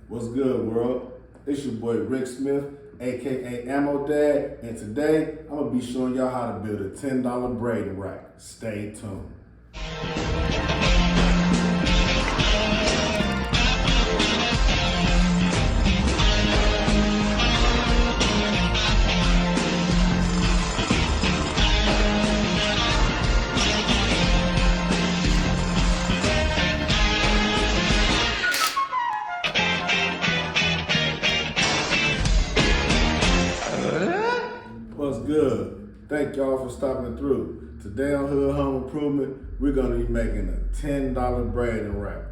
What's good, world? It's your boy Rick Smith, aka Ammo Dad, and today I'm gonna be showing y'all how to build a $10 braiding rack. Stay tuned. What's good? Thank y'all for stopping through. Today on Hood Home Improvement, we're gonna be making a $10 braiding rack.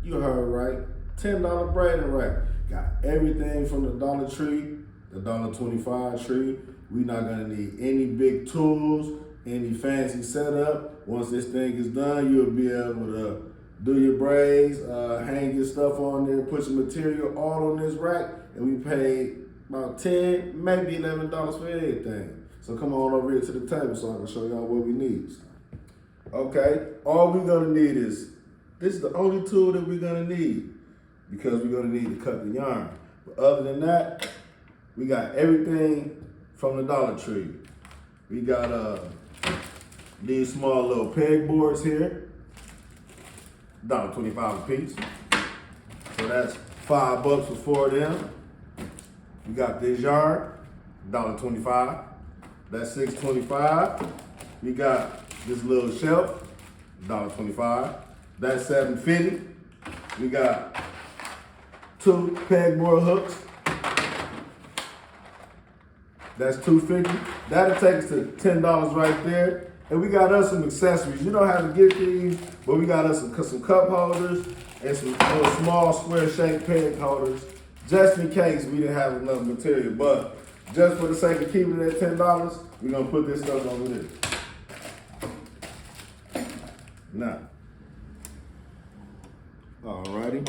You heard right, $10 braiding rack. Got everything from the Dollar Tree, the $1.25 tree. We're not gonna need any big tools, any fancy setup. Once this thing is done, you'll be able to do your braids, hang your stuff on there, put your material all on this rack, and we paid about $10, maybe $11 for everything. So come on over here to the table so I can show y'all what we need. Okay, all we're gonna need is, this is the only tool that we're gonna need because we're gonna need to cut the yarn. But other than that, we got everything from the Dollar Tree. We got these small little peg boards here, $1.25 a piece. So that's $5 for 4 of them. We got this yarn, $1.25. That's $6.25. We got this little shelf, $1.25. That's $7.50. We got 2 pegboard hooks. That's $2.50. That'll take us to $10 right there. And we got us some accessories. You don't have to get these, but we got us some cup holders and some little small square shaped peg holders, just in case we didn't have enough material. But just for the sake of keeping it at $10, we're gonna put this stuff over there. Now, alrighty.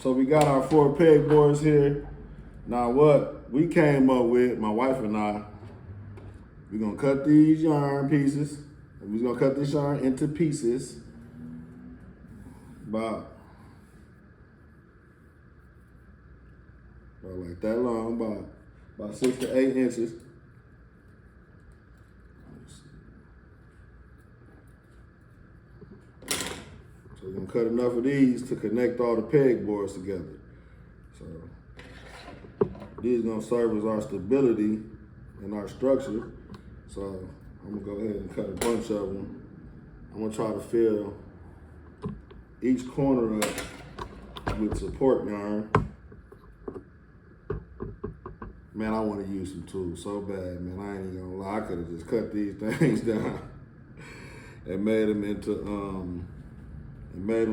So we got our 4 pegboards here. Now what we came up with, my wife and I, we're gonna cut these yarn pieces. We're gonna cut this yarn into pieces about like that long, about 6 to 8 inches. So we're gonna cut enough of these to connect all the pegboards together. So these gonna serve as our stability and our structure. So I'm gonna go ahead and cut a bunch of them. I'm gonna try to fill each corner up with support yarn. Man, I want to use some tools so bad, man. I ain't even gonna lie. I could have just cut these things down and made them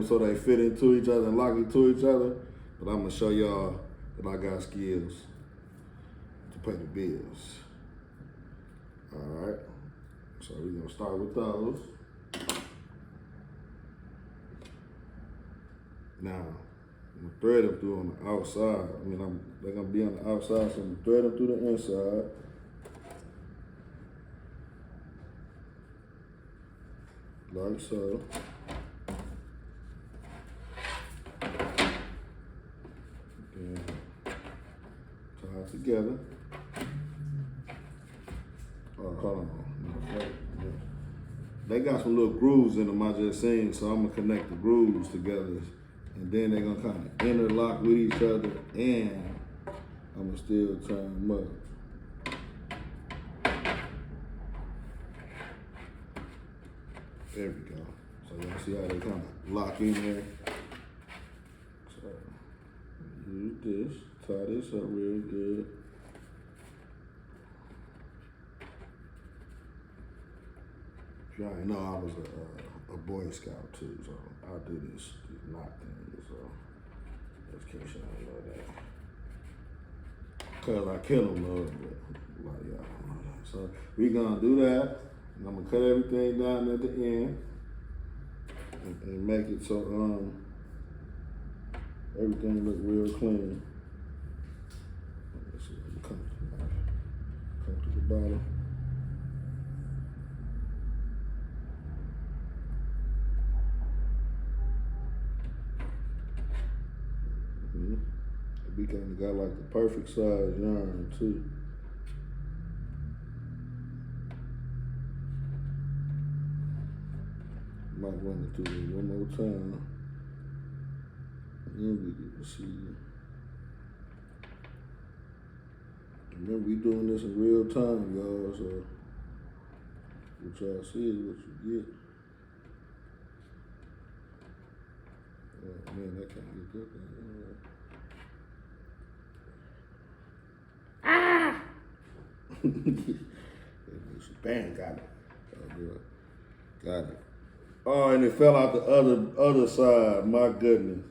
so they fit into each other and lock into each other. But I'm gonna show y'all that I got skills to pay the bills. All right. So we're gonna start with those. Now, I'm gonna thread them through on the outside. I mean, they're gonna be on the outside, so I'm gonna thread them through the inside. Like so. And tie it together. Oh, hold on. They got some little grooves in them, I just seen, so I'm gonna connect the grooves together. And then they're gonna kind of interlock with each other, and I'm gonna still tie them up. There we go. So y'all see how they kind of lock in there. So use this, tie this up real good. Y'all know I was a Boy Scout too, so I do these knot things, so just in case y'all know that. Cause I kill them, though, but a lot of y'all don't know that. So we gonna do that, and I'm gonna cut everything down at the end and make it so everything look real clean. Let's see, come to the bottom. We kind of got like the perfect size yarn too. Might run it through it one more time. And then we can see. Remember, we doing this in real time, y'all, so what y'all see is what you get. Oh man, I can't get that thing. Ah! Bam, got it. Oh, good. Got it. Oh, and it fell out the other side. My goodness.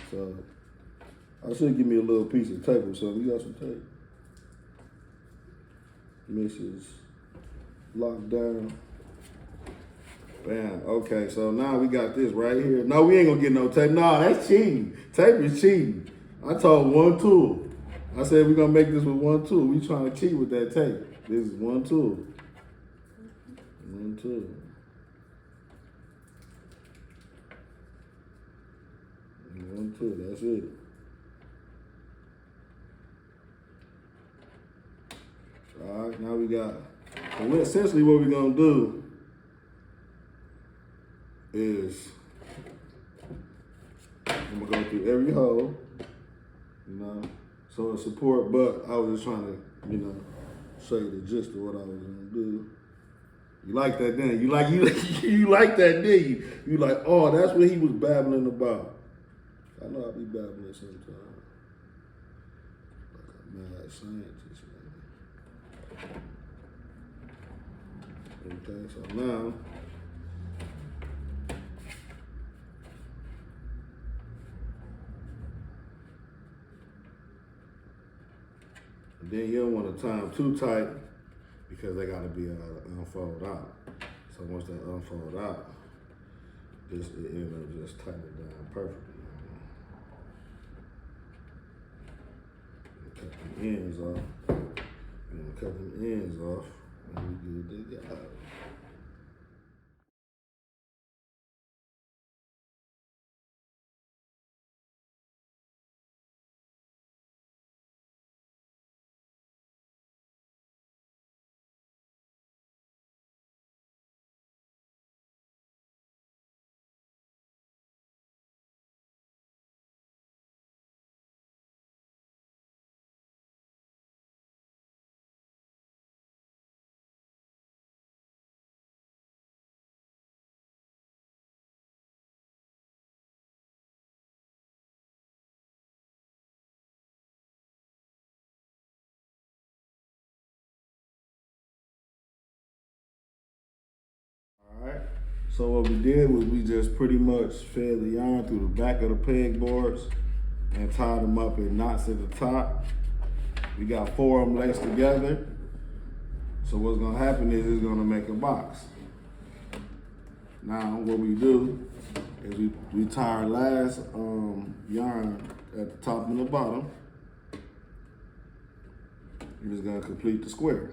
So I should give me a little piece of tape or something. You got some tape? Mrs. Locked down. Bam. Okay, so now we got this right here. No, we ain't gonna get no tape. No, that's cheating. Tape is cheating. I told one tool. I said we're gonna make this with one tool. We trying to cheat with that tape. This is one tool. One tool. One tool, that's it. All right, now we got, so essentially what we're gonna do is, I'm gonna go through every hole, you know, so it's support, but I was just trying to, you know, show you the gist of what I was gonna do. You like that, didn't you? You like that, didn't you? You like, oh, that's what he was babbling about. I know I be babbling sometimes. Like a mad scientist, man. Okay, so now, and then you don't want to tie them too tight because they got to be unfold out. So once they unfold out, it ends up just tighten it down perfectly. Cut the ends off. And cut them ends off, and we good to go. Alright, so what we did was we just pretty much fed the yarn through the back of the pegboards and tied them up in knots at the top. We got 4 of them laced together. So what's gonna happen is it's gonna make a box. Now what we do is we tie our last yarn at the top and the bottom. And it's gonna complete the square.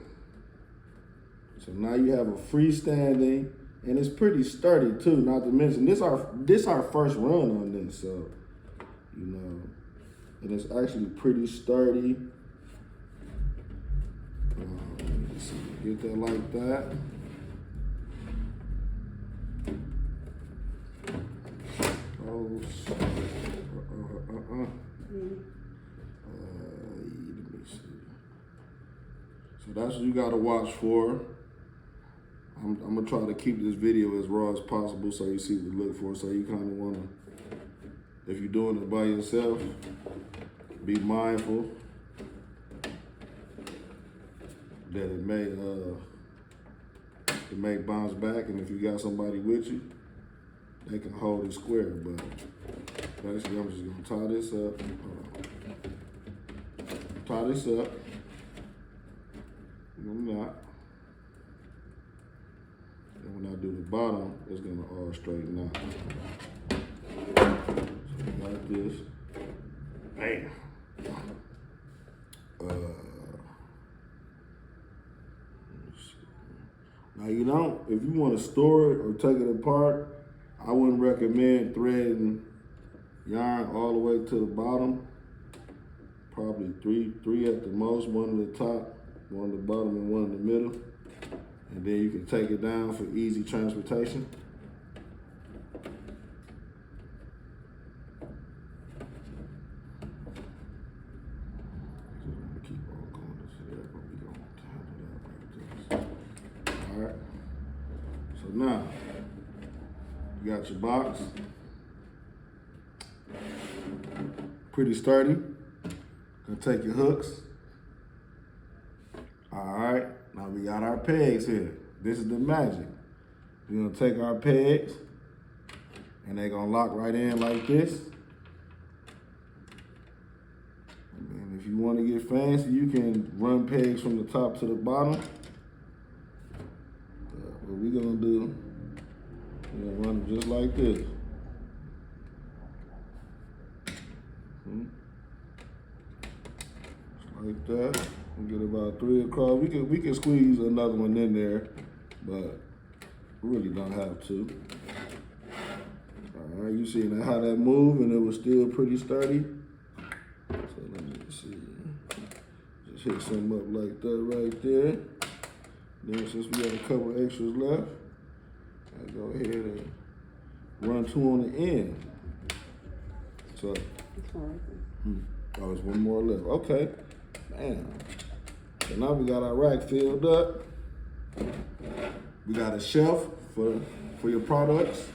So now you have a freestanding, and it's pretty sturdy too, not to mention this our first run on this, so you know, and it's actually pretty sturdy. Let's get that like that. Oh, let me see. So that's what you gotta watch for. I'm gonna try to keep this video as raw as possible so you see what to look for. So you kind of wanna, if you're doing it by yourself, be mindful that it may bounce back, and if you got somebody with you, they can hold it square. But basically, I'm just gonna tie this up. Tie this up. I'm not. And when I do the bottom, it's gonna all straighten out. So like this. Bam. Now you don't, if you want to store it or take it apart, I wouldn't recommend threading yarn all the way to the bottom, probably three at the most, one at the top, one at the bottom, and one in the middle. And then you can take it down for easy transportation. Keep on going this here, but we gonna handle that like this. All right. So now you got your box. Pretty sturdy. Gonna take your hooks. All right, now we got our pegs here. This is the magic. We're gonna take our pegs and they're gonna lock right in like this. And if you wanna get fancy, you can run pegs from the top to the bottom. What we're gonna do, we're gonna run them just like this. Like that. We get about 3 across. We can squeeze another one in there, but we really don't have to. All right, you see now how that moved and it was still pretty sturdy. So let me see. Just hit some up like that right there. Then since we got a couple extras left, I go ahead and run 2 on the end. So. Oh, there's one more left. Okay. Man. So now we got our rack filled up. We got a shelf for your products.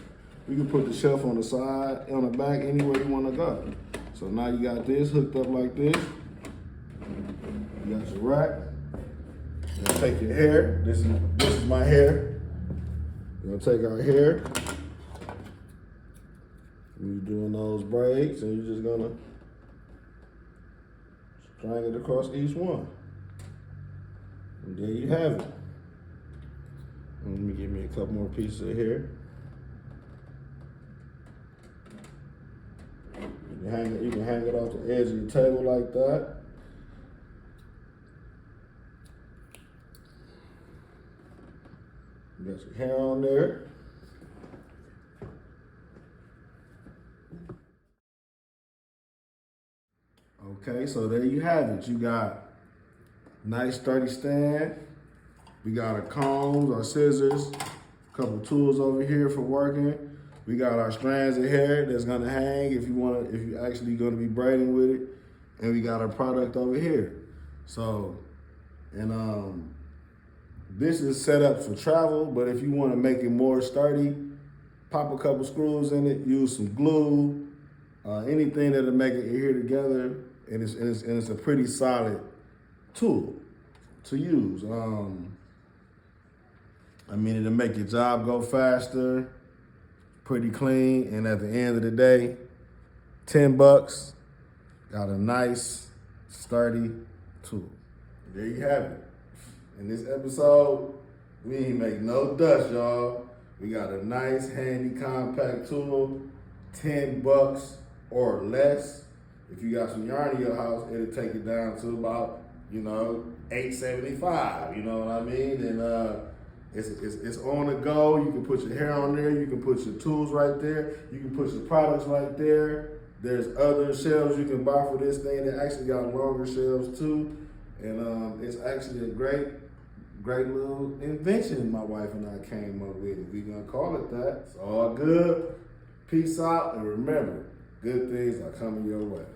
You can put the shelf on the side, on the back, anywhere you want to go. So now you got this hooked up like this. You got your rack. You're gonna take your hair. This is my hair. We're gonna take our hair. You're doing those braids, and you're just gonna string it across each one. And there you have it. Let me give me a couple more pieces of hair. You can hang it off the edge of your table like that. You got your hair on there. Okay, so there you have it. You got nice sturdy stand. We got our combs, our scissors, a couple tools over here for working. We got our strands of hair that's gonna hang if you're actually gonna be braiding with it. And we got our product over here. So, and this is set up for travel, but if you wanna make it more sturdy, pop a couple screws in it, use some glue, anything that'll make it adhere together. And it's a pretty solid tool to use. I mean, it'll make your job go faster, pretty clean, and at the end of the day, $10, got a nice, sturdy tool. There you have it. In this episode, we ain't make no dust, y'all. We got a nice, handy, compact tool, $10 or less. If you got some yarn in your house, it'll take it down to about, $8.75. You know what I mean? And it's on the go. You can put your hair on there. You can put your tools right there. You can put your products right there. There's other shelves you can buy for this thing. They actually got longer shelves too. And it's actually a great little invention my wife and I came up with. If we're gonna call it that, it's all good. Peace out, and remember, good things are coming your way.